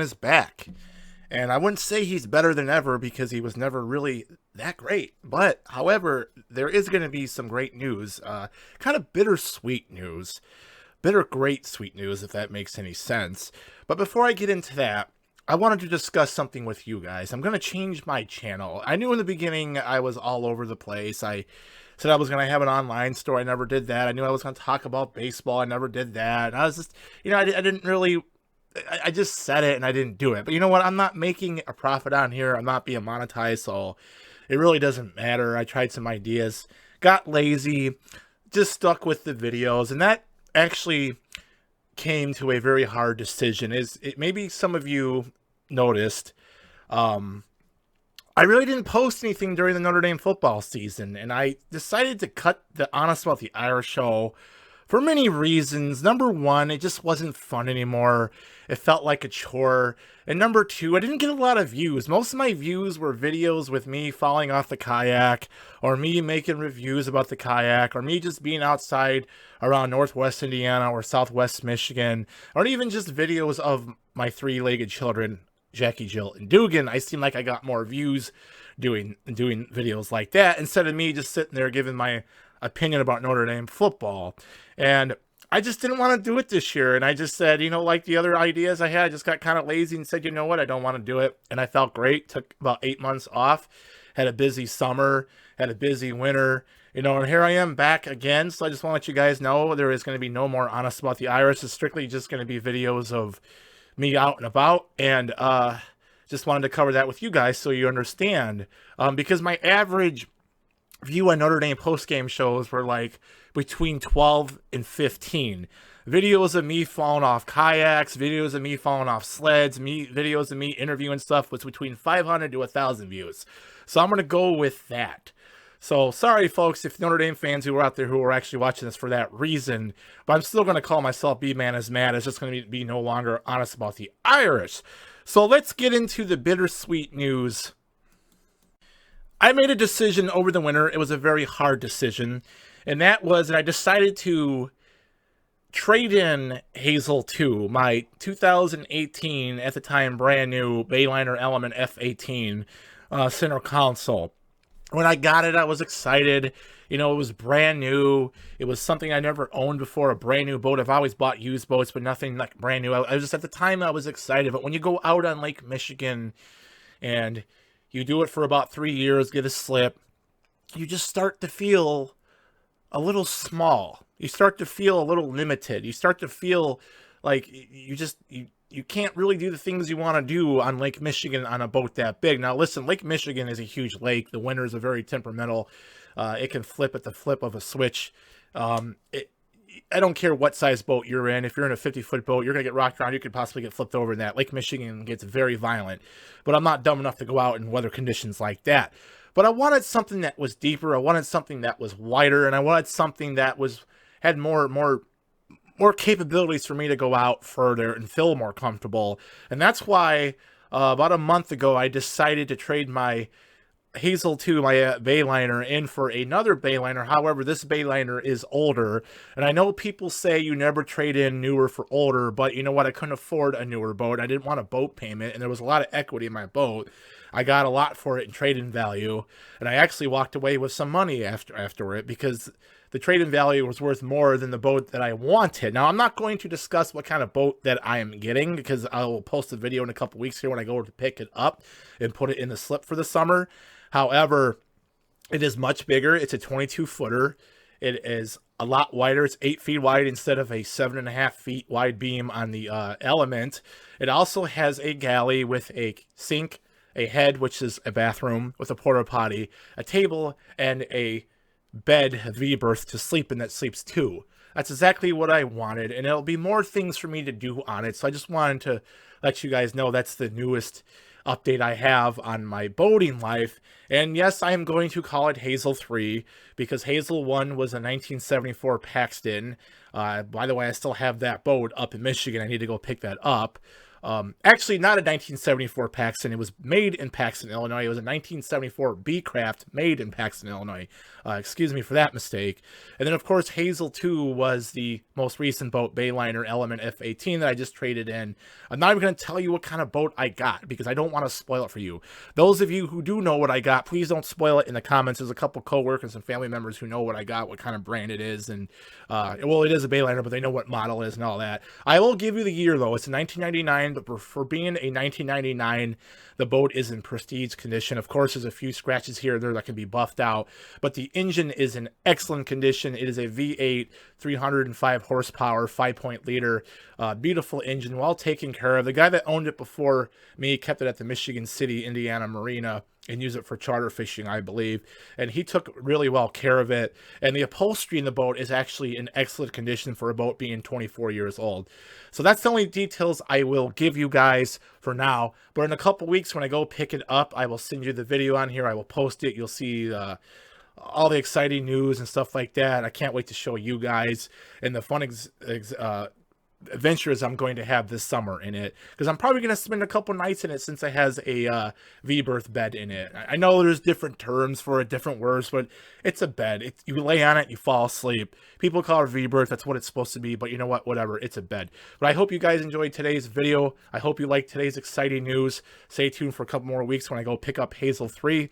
is back. And I wouldn't say he's better than ever because he was never really that great. But, however, there is going to be some great news, kind of bittersweet news. Bitter great sweet news, if that makes any sense. But before I get into that, I wanted to discuss something with you guys. I'm going to change my channel. I knew in the beginning I was all over the place. I said I was going to have an online store. I never did that. I knew I was going to talk about baseball. I never did that. And I was just, I didn't really, I just said it and I didn't do it. But you know what? I'm not making a profit on here. I'm not being monetized, so it really doesn't matter. I tried some ideas, got lazy, just stuck with the videos, and that actually came to a very hard decision. Maybe some of you noticed, I really didn't post anything during the Notre Dame football season, and I decided to cut the Honest About the Irish show for many reasons. Number one, it just wasn't fun anymore. It felt like a chore. And number two, I didn't get a lot of views. Most of my views were videos with me falling off the kayak, or me making reviews about the kayak, or me just being outside around Northwest Indiana or Southwest Michigan, or even just videos of my three-legged children, Jackie, Jill, and Dugan. I seem like I got more views doing videos like that instead of me just sitting there giving my opinion about Notre Dame football. And I just didn't want to do it this year. And I just said, like the other ideas I had, I just got kind of lazy and said, you know what, I don't want to do it. And I felt great. Took about 8 months off, had a busy summer, had a busy winter, and here I am back again. So I just want to let you guys know there is going to be no more Honest About the Irish. It's strictly just going to be videos of me out and about. And just wanted to cover that with you guys so you understand. Because my average view on Notre Dame post-game shows were like between 12 and 15. Videos of me falling off kayaks, videos of me falling off sleds, videos of me interviewing stuff was between 500 to 1,000 views. So I'm going to go with that. So sorry, folks, if Notre Dame fans who are out there who are actually watching this for that reason, but I'm still going to call myself B-Man is Mad. It's just going to be no longer Honest About the Irish. So let's get into the bittersweet news. I made a decision over the winter. It was a very hard decision, and that was that I decided to trade in Hazel II, my 2018, at the time, brand new Bayliner Element F18 center console. When I got it, I was excited. It was brand new. It was something I never owned before, a brand new boat. I've always bought used boats, but nothing like brand new. I was just, at the time, I was excited. But when you go out on Lake Michigan and you do it for about 3 years, get a slip, you just start to feel a little small. You start to feel a little limited. You start to feel like you can't really do the things you want to do on Lake Michigan on a boat that big. Now, listen, Lake Michigan is a huge lake. The winters are very temperamental. It can flip at the flip of a switch. I don't care what size boat you're in. If you're in a 50-foot boat, you're going to get rocked around. You could possibly get flipped over in that. Lake Michigan gets very violent. But I'm not dumb enough to go out in weather conditions like that. But I wanted something that was deeper. I wanted something that was wider. And I wanted something that had more capabilities for me to go out further and feel more comfortable. And that's why about a month ago, I decided to trade my Hazel II, my Bayliner, in for another Bayliner. However, this Bayliner is older, and I know people say you never trade in newer for older, but you know what? I couldn't afford a newer boat. I didn't want a boat payment, and there was a lot of equity in my boat. I got a lot for it in trade-in value, and I actually walked away with some money after it because the trade-in value was worth more than the boat that I wanted. Now, I'm not going to discuss what kind of boat that I am getting because I will post a video in a couple weeks here when I go to pick it up and put it in the slip for the summer. However, it is much bigger. It's a 22-footer. It is a lot wider. It's 8 feet wide instead of a 7.5 feet wide beam on the Element. It also has a galley with a sink, a head, which is a bathroom with a porta potty, a table, and a bed, a V-berth to sleep in that sleeps two. That's exactly what I wanted, and there'll be more things for me to do on it. So I just wanted to let you guys know that's the newest update I have on my boating life. And yes, I am going to call it Hazel 3 because Hazel 1 was a 1974 Paxton. By the way, I still have that boat up in Michigan. I need to go pick that up. Actually, not a 1974 Paxton. It was made in Paxton, Illinois. It was a 1974 B-Craft made in Paxton, Illinois. Excuse me for that mistake. And then, of course, Hazel II was the most recent boat, Bayliner Element F18, that I just traded in. I'm not even going to tell you what kind of boat I got because I don't want to spoil it for you. Those of you who do know what I got, please don't spoil it in the comments. There's a couple coworkers and family members who know what I got, what kind of brand it is. And, well, it is a Bayliner, but they know what model it is and all that. I will give you the year, though. It's a 1999, but for being a 1999, the boat is in prestige condition. Of course, there's a few scratches here or there that can be buffed out, but the engine is in excellent condition. It is a V8, 305 horsepower, 5-point liter, beautiful engine, well taken care of. The guy that owned it before me kept it at the Michigan City, Indiana Marina and used it for charter fishing, I believe. And he took really well care of it. And the upholstery in the boat is actually in excellent condition for a boat being 24 years old. So that's the only details I will give you guys for now. But in a couple weeks when I go pick it up, I will send you the video on here. I will post it. You'll see all the exciting news and stuff like that. I can't wait to show you guys and the fun adventures I'm going to have this summer in it, because I'm probably going to spend a couple nights in it since it has a V-berth bed in it. I know there's different terms for it, different words, but it's a bed. You lay on it, you fall asleep. People call it V-berth. That's what it's supposed to be, but you know what? Whatever. It's a bed. But I hope you guys enjoyed today's video. I hope you liked today's exciting news. Stay tuned for a couple more weeks when I go pick up Hazel 3.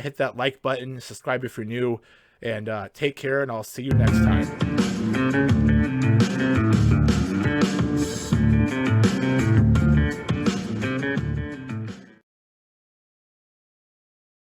Hit that like button, subscribe if you're new, and take care, and I'll see you next time.